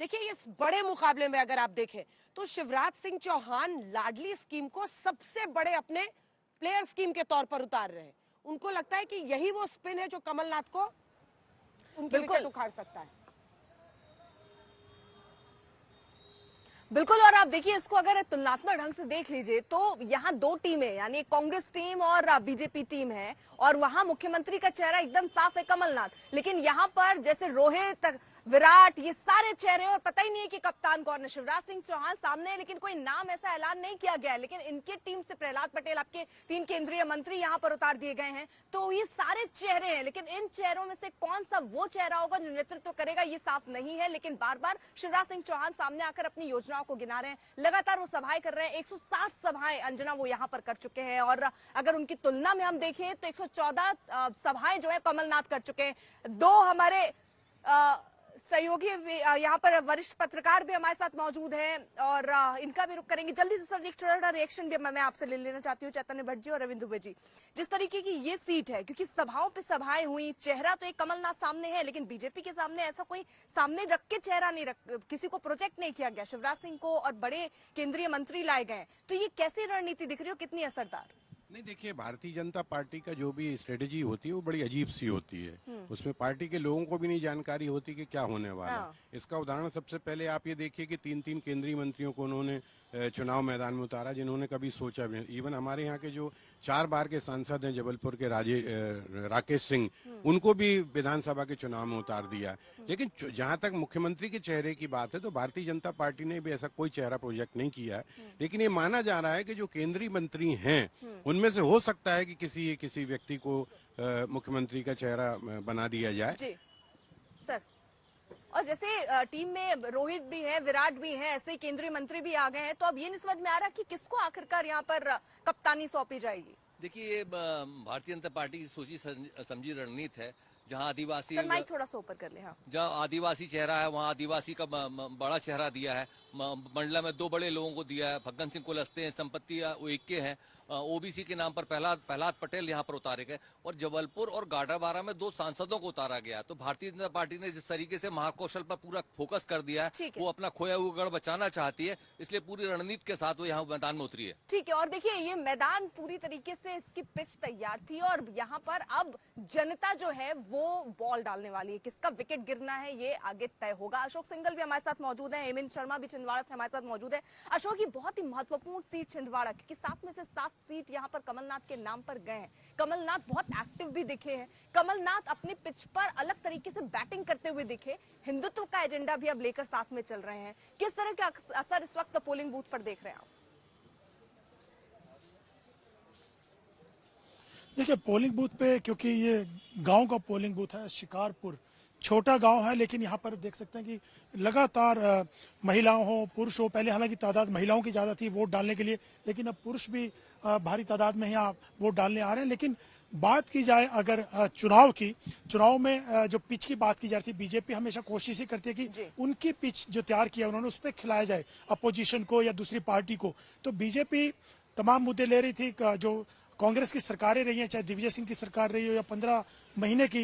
देखिए इस बड़े मुकाबले में अगर आप देखें तो शिवराज सिंह चौहान लाडली स्कीम को सबसे बड़े अपने प्लेयर स्कीम के तौर पर उतार रहे हैं। उनको लगता है कि यही वो स्पिन है जो कमलनाथ को उनके विकेट उखाड़ सकता है। बिल्कुल। और आप देखिए इसको अगर तुलनात्मक ढंग से देख लीजिए तो यहाँ दो टीमें यानी कांग्रेस टीम और बीजेपी टीम है और वहां मुख्यमंत्री का चेहरा एकदम साफ है कमलनाथ, लेकिन यहाँ पर जैसे रोहित विराट ये सारे चेहरे और पता ही नहीं है कि कप्तान कौन है। शिवराज सिंह चौहान सामने है लेकिन कोई नाम ऐसा ऐलान नहीं किया गया है, लेकिन इनके टीम से प्रहलाद पटेल आपके 3 केंद्रीय मंत्री यहाँ पर उतार दिए गए हैं। तो ये सारे चेहरे हैं, लेकिन इन चेहरों में से कौन सा वो चेहरा होगा जो नेतृत्व करेगा ये साफ नहीं है। लेकिन बार बार शिवराज सिंह चौहान सामने आकर अपनी योजनाओं को गिना रहे हैं, लगातार वो सभाएं कर रहे हैं। 160 सभाएं अंजना वो यहाँ पर कर चुके हैं और अगर उनकी तुलना में हम देखें तो 114 सभाएं जो है कमलनाथ कर चुके हैं। 2 हमारे सहयोगी यहाँ पर वरिष्ठ पत्रकार भी हमारे साथ मौजूद हैं और इनका भी रुख करेंगे। जल्दी से सर एक छोटा रिएक्शन भी मैं आपसे ले लेना चाहती हूँ, चैतन्य भट्ट जी और रविंद्र दुबे जी। जिस तरीके की ये सीट है, क्योंकि सभाओं पे सभाएं हुई, चेहरा तो एक कमलनाथ सामने है लेकिन बीजेपी के सामने ऐसा कोई सामने रख के चेहरा नहीं किसी को प्रोजेक्ट नहीं किया गया। शिवराज सिंह को और बड़े केंद्रीय मंत्री लाए गए, तो ये कैसी रणनीति दिख रही हो, कितनी असरदार? नहीं, देखिए भारतीय जनता पार्टी का जो भी स्ट्रेटेजी होती है वो बड़ी अजीब सी होती है। उसमें पार्टी के लोगों को भी नहीं जानकारी होती कि क्या होने वाला है। इसका उदाहरण सबसे पहले आप ये देखिए कि 3 केंद्रीय मंत्रियों को उन्होंने चुनाव मैदान में उतारा जिन्होंने कभी सोचा भी नहीं। इवन हमारे यहाँ के जो 4 बार के सांसद हैं जबलपुर के राकेश सिंह, उनको भी विधानसभा के चुनाव में उतार दिया। लेकिन जहां तक मुख्यमंत्री के चेहरे की बात है तो भारतीय जनता पार्टी ने भी ऐसा कोई चेहरा प्रोजेक्ट नहीं किया है। लेकिन ये माना जा रहा है कि जो केंद्रीय मंत्री हैं उनमें से हो सकता है कि किसी व्यक्ति को मुख्यमंत्री का चेहरा बना दिया जाए। जी सर। और जैसे टीम में रोहित भी है, विराट भी है, ऐसे केंद्रीय मंत्री भी आ गए हैं, तो अब ये नहीं समझ में आ रहा कि किसको आखिरकार यहाँ पर कप्तानी सौंपी जाएगी। देखिए ये भारतीय जनता पार्टी की सोची समझी रणनीति है। जहां आदिवासी माइक थोड़ा सा ऊपर कर ले। हाँ। जहां आदिवासी चेहरा है वहां आदिवासी का बड़ा चेहरा दिया है। मंडला में 2 बड़े लोगों को दिया है, फग्गन सिंह कुलस्ते हैं, संपत्ति उइके हैं, ओबीसी के नाम पर प्रहलाद पटेल यहाँ पर उतारे गए और जबलपुर और गाड़ाबारा में 2 सांसदों को उतारा गया। तो भारतीय जनता पार्टी ने जिस तरीके से महाकौशल पर पूरा फोकस कर दिया है, वो अपना खोया हुआ गढ़ बचाना चाहती है, इसलिए पूरी रणनीति के साथ वो यहाँ मैदान में उतरी है। ठीक है। और देखिए ये मैदान पूरी तरीके से इसकी पिच तैयार थी और यहाँ पर अब जनता जो है वो बॉल डालने वाली है, किसका विकेट गिरना है ये आगे तय होगा। अशोक सिंघल भी हमारे साथ मौजूद है, हेमंत शर्मा भी छिंदवाड़ा से हमारे साथ मौजूद है। अशोक, ये बहुत ही महत्वपूर्ण सीट छिंदवाड़ा, क्योंकि 7 में से 7 सीट यहाँ पर कमलनाथ के नाम पर गए हैं। कमलनाथ बहुत एक्टिव भी दिखे हैं, कमलनाथ अपने पिच पर अलग तरीके से बैटिंग करते हुए दिखे, हिंदुत्व का एजेंडा भी अब लेकर साथ में चल रहे हैं। किस तरह का असर इस वक्त पोलिंग बूथ पर देख रहे हैं आप? देखिए पोलिंग बूथ पे, क्योंकि ये गांव का पोलिंग बूथ है, शिकारपुर छोटा गांव है, लेकिन यहाँ पर देख सकते हैं कि लगातार महिलाओं हो पुरुष हो, पहले हालांकि तादाद महिलाओं की ज्यादा थी वोट डालने के लिए, लेकिन अब पुरुष भी भारी तादाद में यहाँ वोट डालने आ रहे हैं। लेकिन बात की जाए अगर चुनाव में जो पिच की बात की जाती है, बीजेपी हमेशा कोशिश ही करती है कि उनकी पिच जो तैयार किया उन्होंने उस पर खिलाया जाए अपोजिशन को या दूसरी पार्टी को। तो बीजेपी तमाम मुद्दे ले रही थी, जो कांग्रेस की सरकारें रही हैं, चाहे दिग्विजय सिंह की सरकार रही हो या 15 महीने की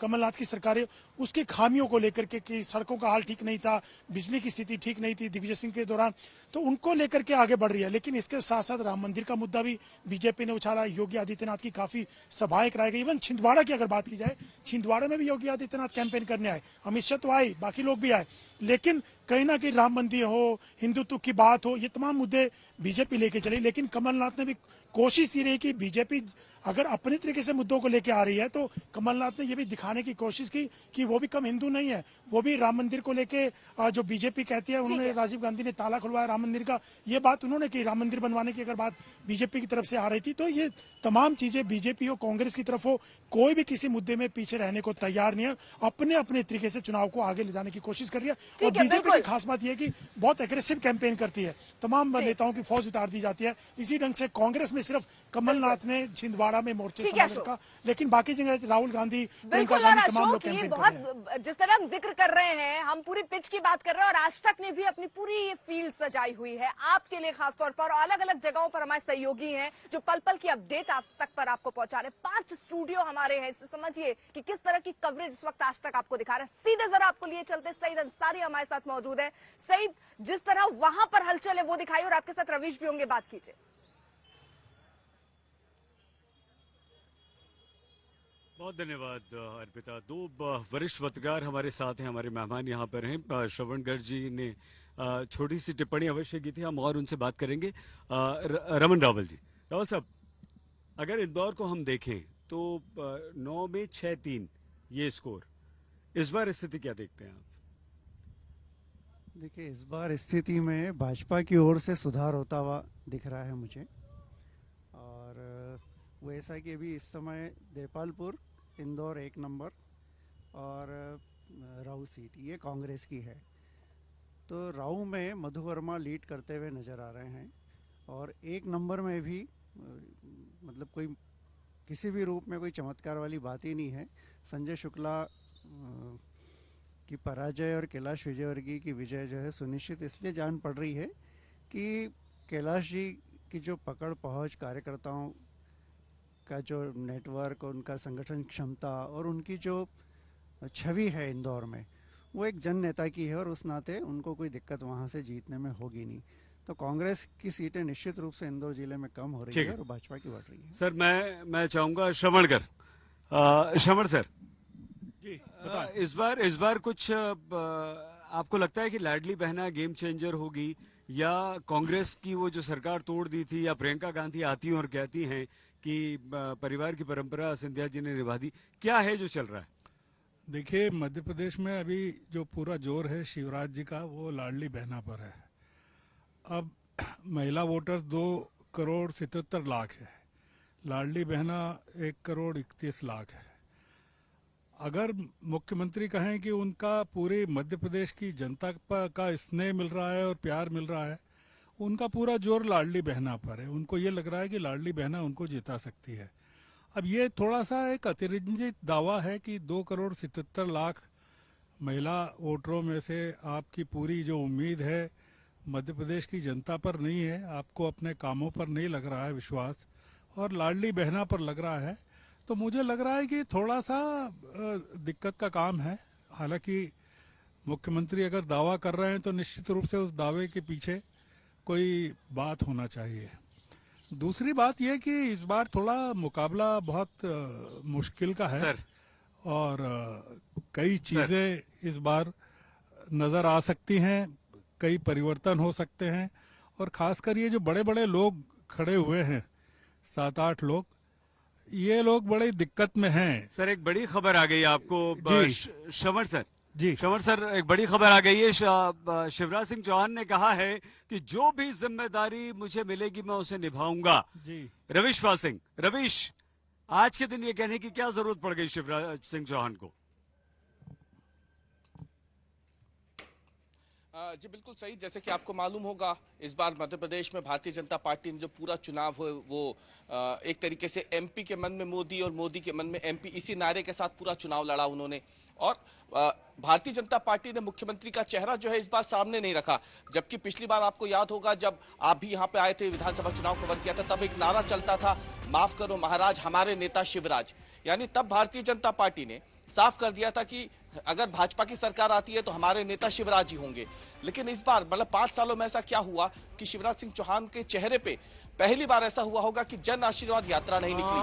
कमलनाथ की सरकारें, उसकी खामियों को लेकर के कि सड़कों का हाल ठीक नहीं था, बिजली की स्थिति ठीक नहीं थी दिग्विजय सिंह के दौरान, तो उनको लेकर के आगे बढ़ रही है। लेकिन इसके साथ साथ राम मंदिर का मुद्दा भी बीजेपी ने उछाला, योगी आदित्यनाथ की काफी सभाएं कराई गई। इवन छिंदवाड़ा की अगर बात की जाए, छिंदवाड़ा में भी योगी आदित्यनाथ कैंपेन करने आए, अमित शाह तो आए, बाकी लोग भी आए, लेकिन कहीं ना कहीं राम मंदिर हो, हिंदुत्व की बात हो, ये तमाम मुद्दे बीजेपी लेके चली। लेकिन कमलनाथ ने भी कोशिश ये रही कि बीजेपी अगर अपने तरीके से मुद्दों को लेके आ रही है तो कमलनाथ ने ये भी दिखाने की कोशिश की कि वो भी कम हिंदू नहीं है, वो भी राम मंदिर को लेके जो बीजेपी कहती है, उन्होंने राजीव गांधी ने ताला खुलवाया राम मंदिर का, ये बात उन्होंने की। राम मंदिर बनवाने की अगर बात बीजेपी की तरफ से आ रही थी, तो ये तमाम चीजें बीजेपी हो कांग्रेस की तरफ हो, कोई भी किसी मुद्दे में पीछे रहने को तैयार नहीं है, अपने अपने तरीके से चुनाव को आगे ले जाने की कोशिश कर रही है। और बीजेपी की खास बात यह है कि बहुत एग्रेसिव कैंपेन करती है, तमाम नेताओं की फौज उतार दी जाती है। इसी ढंग से कांग्रेस में सिर्फ कमलनाथ ने छिंदवाड़ा अखाड़ा में मोर्चे ठीक है, समावेश का, लेकिन बाकी जगह राहुल गांधी, प्रियंका बिल्कुल। और गांधी तमाम लोग अशोक, ये कैंपेन कर रहे हैं। बहुत, जिस तरह हम जिक्र कर रहे हैं, हम पूरी पिच की बात कर रहे हैं और आज तक ने भी अपनी पूरी ये फील्ड सजाई हुई है आपके लिए खासतौर पर। अलग अलग जगहों पर हमारे सहयोगी हैं जो पल पल की अपडेट आज तक पर आपको पहुंचा रहे हैं। 5 स्टूडियो हमारे हैं, इससे समझिए कि किस तरह की कवरेज इस वक्त आज तक आपको दिखा रहे हैं। सीधे जरा आपको लिए चलते, सईद अंसारी हमारे साथ मौजूद है। सईद, जिस तरह वहां पर हलचल है वो दिखाई, और आपके साथ रवीश भी होंगे, बात कीजिए। बहुत धन्यवाद अर्पिता। 2 वरिष्ठ पत्रकार हमारे साथ हैं, हमारे मेहमान यहाँ पर हैं। श्रवण गर्ग जी ने छोटी सी टिप्पणी अवश्य की थी, हम और उनसे बात करेंगे। रमन रावल जी, रावल साहब, अगर इंदौर को हम देखें तो 9 में 6-3 ये स्कोर, इस बार स्थिति क्या देखते हैं आप? देखिए, इस बार स्थिति में भाजपा की ओर से सुधार होता हुआ दिख रहा है मुझे। और वो ऐसा कि अभी इस समय देपालपुर, इंदौर 1 नंबर और राऊ सीट ये कांग्रेस की है। तो राऊ में मधु वर्मा लीड करते हुए नजर आ रहे हैं, और 1 नंबर में भी मतलब कोई किसी भी रूप में कोई चमत्कार वाली बात ही नहीं है। संजय शुक्ला की पराजय और कैलाश विजयवर्गीय की विजय जो है सुनिश्चित इसलिए जान पड़ रही है कि कैलाश जी की जो पकड़ पहुंच, कार्यकर्ताओं का जो नेटवर्क, उनका संगठन क्षमता और उनकी जो छवि है इंदौर में, वो एक जन नेता की है, और उस नाते उनको कोई दिक्कत वहां से जीतने में होगी नहीं। तो कांग्रेस की सीटें निश्चित रूप से इंदौर जिले में कम हो रही है और भाजपा की बढ़ रही है। सर, मैं चाहूंगा श्रवण गर्ग, श्रवण सर जी, इस बार कुछ आपको लगता है कि लाडली बहना गेम चेंजर होगी, या कांग्रेस की वो जो सरकार तोड़ दी थी, या प्रियंका गांधी आती हैं और कहती हैं कि परिवार की परंपरा सिंधिया जी ने निभा दी, क्या है जो चल रहा है? देखिए, मध्य प्रदेश में अभी जो पूरा जोर है शिवराज जी का, वो लाडली बहना पर है। अब महिला वोटर्स 2 करोड़ 77 लाख है, लाडली बहना 1 करोड़ 31 लाख है। अगर मुख्यमंत्री कहें कि उनका पूरे मध्य प्रदेश की जनता का स्नेह मिल रहा है और प्यार मिल रहा है, उनका पूरा जोर लाडली बहना पर है। उनको ये लग रहा है कि लाडली बहना उनको जिता सकती है। अब ये थोड़ा सा एक अतिरंजित दावा है कि 2 करोड़ 77 लाख महिला वोटरों में से आपकी पूरी जो उम्मीद है मध्य प्रदेश की जनता पर नहीं है, आपको अपने कामों पर नहीं लग रहा है विश्वास, और लाडली बहना पर लग रहा है। तो मुझे लग रहा है कि थोड़ा सा दिक्कत का काम है। हालांकि मुख्यमंत्री अगर दावा कर रहे हैं तो निश्चित रूप से उस दावे के पीछे कोई बात होना चाहिए। दूसरी बात यह कि इस बार थोड़ा मुकाबला बहुत मुश्किल का है सर, और कई चीजें इस बार नजर आ सकती हैं, कई परिवर्तन हो सकते हैं, और खासकर ये जो बड़े बड़े लोग खड़े हुए हैं 7-8 लोग, ये लोग बड़ी दिक्कत में हैं। सर एक बड़ी खबर आ गई आपको, श्रवण सर जी, श्रवण सर, एक बड़ी खबर आ गई है। शिवराज सिंह चौहान ने कहा है कि जो भी जिम्मेदारी मुझे मिलेगी मैं उसे निभाऊंगा। जी, रवीश पाल सिंह, रवीश, आज के दिन ये कहने की क्या जरूरत पड़ गई शिवराज सिंह चौहान को? जी बिल्कुल सही। जैसे कि आपको मालूम होगा, इस बार मध्य प्रदेश में भारतीय जनता पार्टी ने जो पूरा चुनाव हो वो एक तरीके से एमपी के मन में मोदी और मोदी के मन में एमपी, इसी नारे के साथ पूरा चुनाव लड़ा उन्होंने। और भारतीय जनता पार्टी ने मुख्यमंत्री का चेहरा जो है इस बार सामने नहीं रखा, जबकि पिछली बार आपको याद होगा जब आप भी यहाँ पे आए थे, विधानसभा चुनाव कवर किया था, तब एक नारा चलता था, माफ करो महाराज हमारे नेता शिवराज। यानी तब भारतीय जनता पार्टी ने साफ कर दिया था कि अगर भाजपा की सरकार आती है तो हमारे नेता शिवराज ही होंगे। लेकिन इस बार मतलब 5 सालों में ऐसा क्या हुआ कि शिवराज सिंह चौहान के चेहरे पे पहली बार ऐसा हुआ होगा कि जन आशीर्वाद यात्रा नहीं निकली।